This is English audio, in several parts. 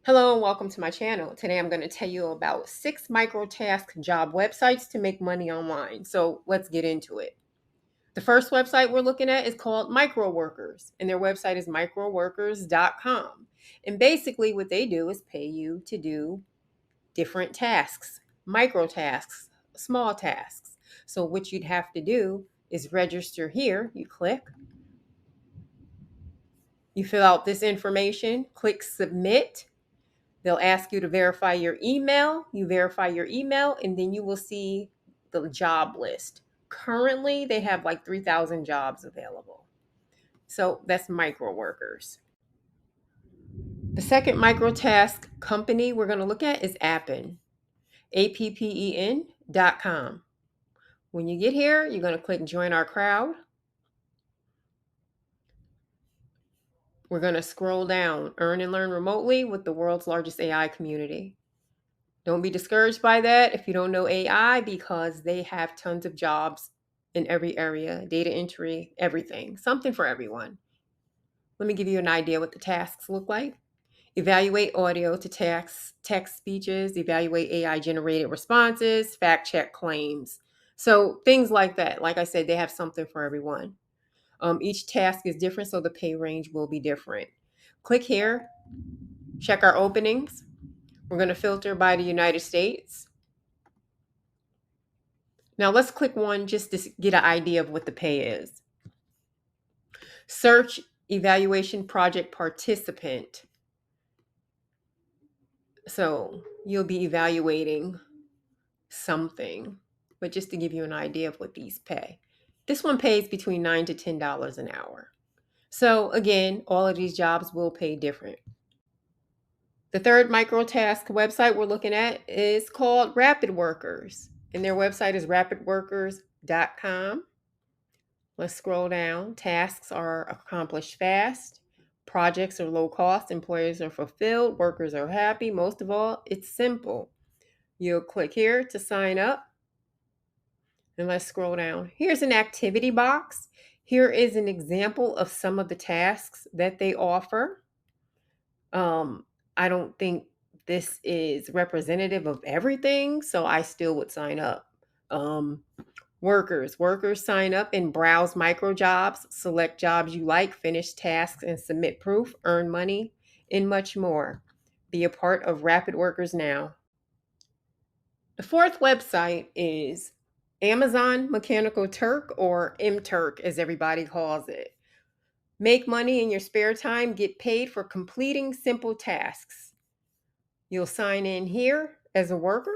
Hello and welcome to my channel. Today I'm going to tell you about 6 microtask job websites to make money online. So let's get into it. The first website we're looking at is called Microworkers, and their website is microworkers.com. And basically what they do is pay you to do different tasks, micro tasks, small tasks. So what you'd have to do is register here. You click, you fill out this information, click submit. They'll ask you to verify your email. You verify your email, and then you will see the job list. Currently, they have like 3,000 jobs available. So that's micro workers. The second microtask company we're going to look at is Appen, APPEN.com. When you get here, you're going to click join our crowd. We're going to scroll down, earn and learn remotely with the world's largest AI community. Don't be discouraged by that if you don't know AI, because they have tons of jobs in every area, data entry, everything, something for everyone. Let me give you an idea what the tasks look like. Evaluate audio to text speeches, evaluate AI generated responses, fact check claims. So things like that. Like I said, they have something for everyone. Each task is different, so the pay range will be different. Click here, check our openings. We're going to filter by the United States. Now let's click one just to get an idea of what the pay is. Search evaluation project participant. So you'll be evaluating something, but just to give you an idea of what these pay. This one pays between $9 to $10 an hour. So again, all of these jobs will pay different. The third microtask website we're looking at is called Rapid Workers, and their website is rapidworkers.com. Let's scroll down. Tasks are accomplished fast. Projects are low cost. Employers are fulfilled. Workers are happy. Most of all, it's simple. You'll click here to sign up. And let's scroll down. Here's an activity box. Here is an example of some of the tasks that they offer. I don't think this is representative of everything, so I still would sign up. Workers sign up and browse micro jobs, select jobs you like, finish tasks and submit proof, earn money, and much more. Be a part of Rapid Workers now. The fourth website is Amazon Mechanical Turk, or MTurk as everybody calls it. Make money in your spare time, get paid for completing simple tasks. You'll sign in here as a worker.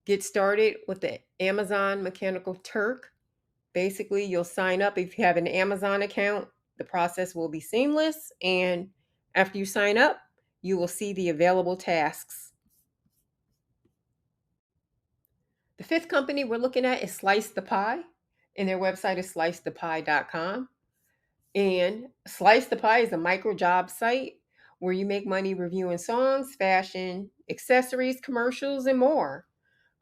Get started with the Amazon Mechanical Turk. Basically, you'll sign up if you have an Amazon account. The process will be seamless, and after you sign up, you will see the available tasks. The fifth company we're looking at is Slice the Pie, and their website is slicethepie.com. And Slice the Pie is a micro job site where you make money reviewing songs, fashion, accessories, commercials, and more.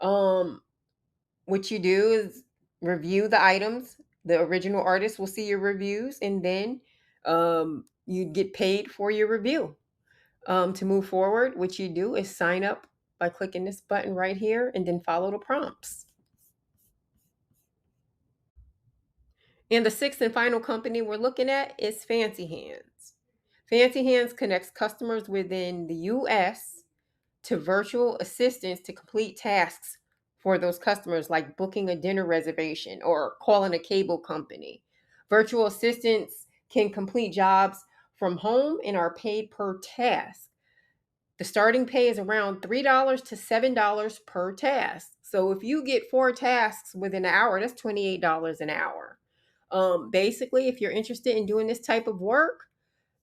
What you do is review the items. The original artist will see your reviews, and then you get paid for your review. To move forward, what you do is sign up by clicking this button right here and then follow the prompts. And the sixth and final company we're looking at is Fancy Hands. Fancy Hands connects customers within the US to virtual assistants to complete tasks for those customers, like booking a dinner reservation or calling a cable company. Virtual assistants can complete jobs from home and are paid per task. The starting pay is around $3 to $7 per task. So if you get 4 tasks within an hour, that's $28 an hour. Basically, if you're interested in doing this type of work,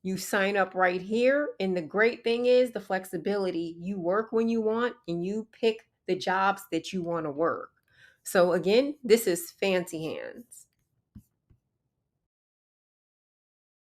you sign up right here. And the great thing is the flexibility. You work when you want and you pick the jobs that you want to work. So again, this is Fancy Hands.